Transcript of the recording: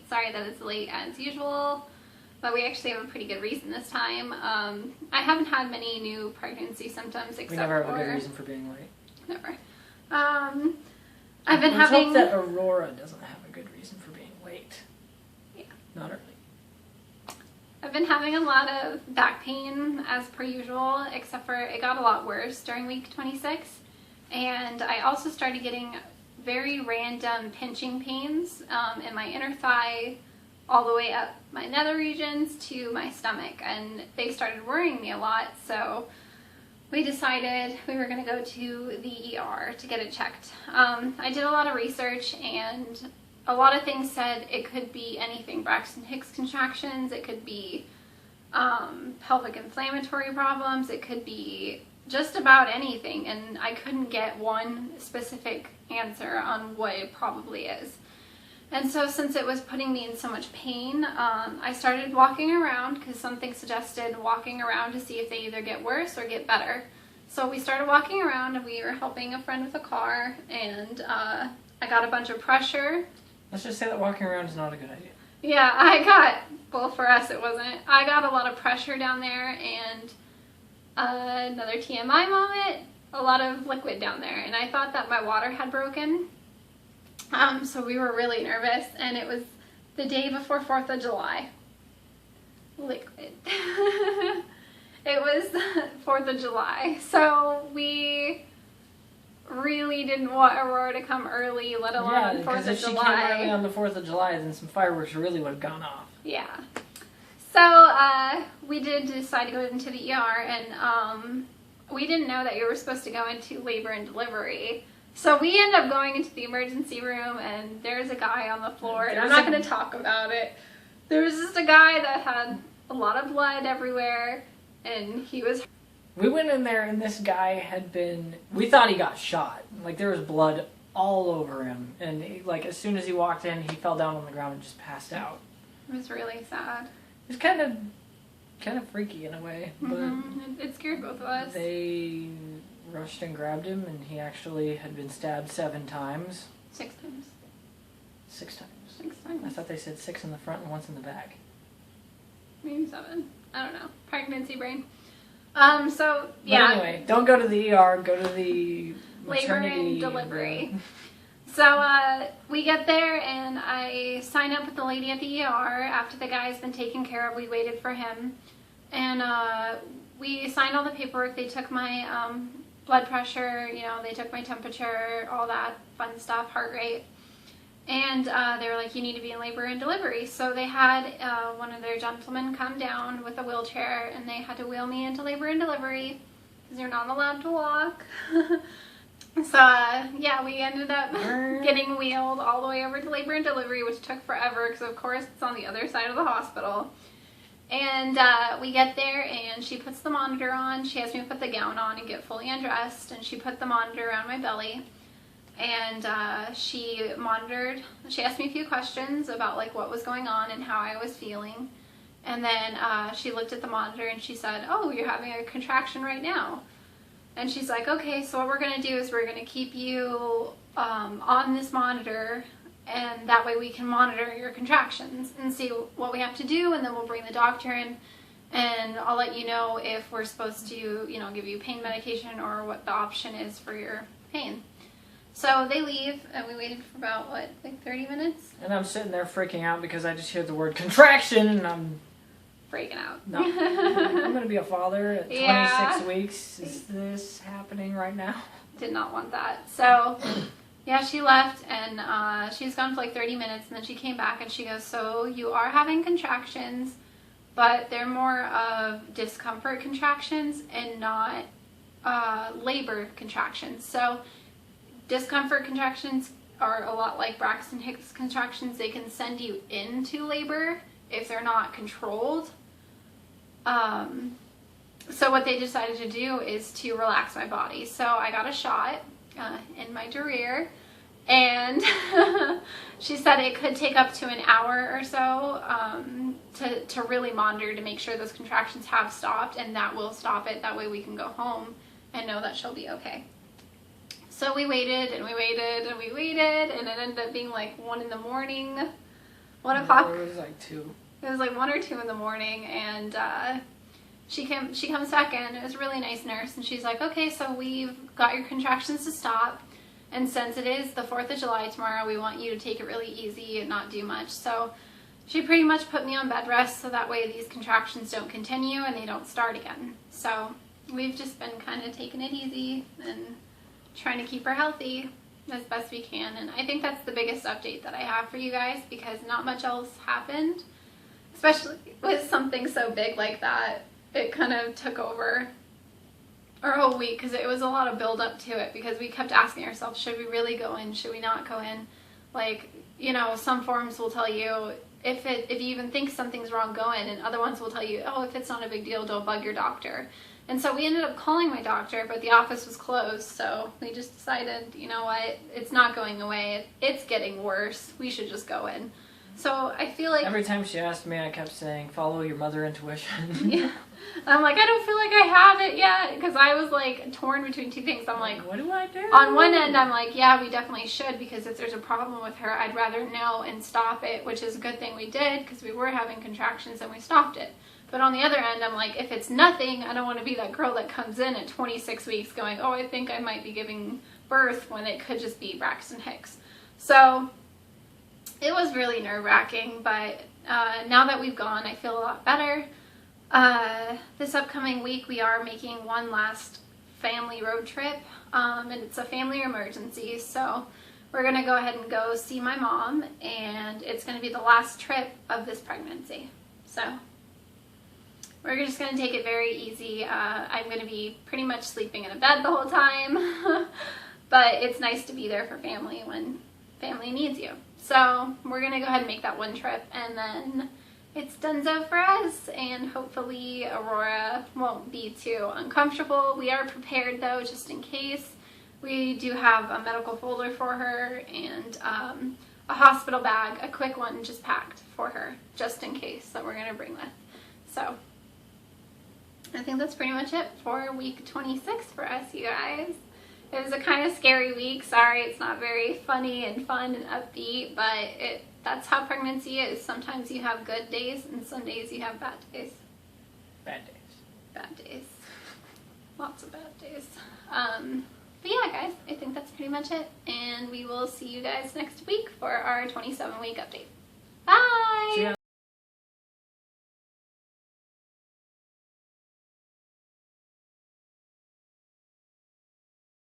late. Sorry that it's late as usual, but we actually have a pretty good reason this time. I haven't had many new pregnancy symptoms except we never have a good reason for being late. Never. I've been Let's having... hope that Aurora doesn't have a good reason for being late. Yeah. Not early. I've been having a lot of back pain as per usual, except for it got a lot worse during week 26. And I also started getting very random pinching pains in my inner thigh, all the way up my nether regions to my stomach. And they started worrying me a lot, so we decided we were going to go to the ER to get it checked. I did a lot of research, and a lot of things said it could be anything. Braxton Hicks contractions, it could be pelvic inflammatory problems, it could be just about anything, and I couldn't get one specific answer on what it probably is. And so since it was putting me in so much pain, I started walking around because something suggested walking around to see if they either get worse or get better. So we started walking around, and we were helping a friend with a car, and I got a bunch of pressure. Let's just say that walking around is not a good idea. Yeah, well, for us it wasn't. I got a lot of pressure down there, and another TMI moment, a lot of liquid down there, and I thought that my water had broken. So we were really nervous, and it was the day before 4th of July. Liquid. It was 4th of July, so we really didn't want Aurora to come early, let alone on 4th of July. Yeah, because if she came early on the 4th of July, then some fireworks really would have gone off. Yeah. So we did decide to go into the ER, and we didn't know that you were supposed to go into labor and delivery. So we ended up going into the emergency room, and there's a guy on the floor, and I'm not going to talk about it. There was just a guy that had a lot of blood everywhere, and he was... We went in there, and this guy had been... We thought he got shot. Like, there was blood all over him. And, like, as soon as he walked in, he fell down on the ground and just passed out. It was really sad. It was kind of freaky in a way, but... It scared both of us. They rushed and grabbed him, and he actually had been stabbed 7 times. 6 times. 6 times. 6 times. I thought they said 6 in the front and once in the back. Maybe 7. I don't know. Pregnancy brain. So, yeah. But anyway, don't go to the ER, go to the labor and delivery. So, we get there, and I sign up with the lady at the ER. After the guy's been taken care of, we waited for him. And, we signed all the paperwork. They took my, blood pressure, you know, they took my temperature, all that fun stuff, heart rate. And they were like, you need to be in labor and delivery. So they had one of their gentlemen come down with a wheelchair, and they had to wheel me into labor and delivery because you're not allowed to walk. So yeah, we ended up getting wheeled all the way over to labor and delivery, which took forever because of course it's on the other side of the hospital. And we get there, and she puts the monitor on. She has me put the gown on and get fully undressed, and she put the monitor around my belly. And she monitored, she asked me a few questions about like what was going on and how I was feeling. And then she looked at the monitor and she said, oh, you're having a contraction right now. And she's like, okay, so what we're going to do is we're going to keep you on this monitor, and that way we can monitor your contractions and see what we have to do, and then we'll bring the doctor in, and I'll let you know if we're supposed to, you know, give you pain medication or what the option is for your pain. So they leave, and we waited for about, what, like 30 minutes? And I'm sitting there freaking out because I just hear the word contraction, and I'm... freaking out. No. I'm going to be a father at 26 weeks. Is this happening right now? Did not want that. So, yeah, she left, and she's gone for like 30 minutes, and then she came back, and she goes, so you are having contractions, but they're more of discomfort contractions and not labor contractions. So discomfort contractions are a lot like Braxton Hicks contractions. They can send you into labor if they're not controlled. So what they decided to do is to relax my body. So I got a shot in my derriere, and she said it could take up to an hour or so to really monitor to make sure those contractions have stopped, and that will stop it. That way we can go home and know that she'll be okay. So we waited and we waited and we waited, and it ended up being like 1 in the morning 1 o'clock. It was like 2. It was like 1 or 2 in the morning, and she comes back in. It was a really nice nurse, and she's like, okay, so we've got your contractions to stop, and since it is the 4th of July tomorrow, we want you to take it really easy and not do much. So she pretty much put me on bed rest so that way these contractions don't continue and they don't start again. So we've just been kind of taking it easy and trying to keep her healthy as best we can. And I think that's the biggest update that I have for you guys, because not much else happened, especially with something so big like that. It kind of took over our whole week because it was a lot of build up to it, because we kept asking ourselves, should we really go in? Should we not go in? Like, you know, some forms will tell you if you even think something's wrong, go in, and other ones will tell you, oh, if it's not a big deal, don't bug your doctor. And so we ended up calling my doctor, but the office was closed, so we just decided, you know what, it's not going away, it's getting worse, we should just go in. So I feel like every time she asked me, I kept saying, follow your mother intuition. Yeah. I'm like, I don't feel like I have it yet, because I was like torn between two things. I'm like, what do I do? On one end, I'm like, yeah, we definitely should, because if there's a problem with her, I'd rather know and stop it, which is a good thing we did, because we were having contractions and we stopped it. But on the other end, I'm like, if it's nothing, I don't want to be that girl that comes in at 26 weeks going, oh, I think I might be giving birth, when it could just be Braxton Hicks. So it was really nerve-wracking, but now that we've gone, I feel a lot better. This upcoming week, we are making one last family road trip, and it's a family emergency, so we're going to go ahead and go see my mom, and it's going to be the last trip of this pregnancy. So we're just going to take it very easy. I'm going to be pretty much sleeping in a bed the whole time, but it's nice to be there for family when family needs you. So we're going to go ahead and make that one trip, and then it's donezo for us, and hopefully Aurora won't be too uncomfortable. We are prepared though, just in case. We do have a medical folder for her, and a hospital bag, a quick one just packed for her, just in case, that we're going to bring with. So I think that's pretty much it for week 26 for us, you guys. It was a kind of scary week. Sorry, it's not very funny and fun and upbeat, but that's how pregnancy is. Sometimes you have good days, and some days you have bad days. Bad days. Bad days. Lots of bad days. But yeah, guys, I think that's pretty much it, and we will see you guys next week for our 27-week update. Bye! See ya.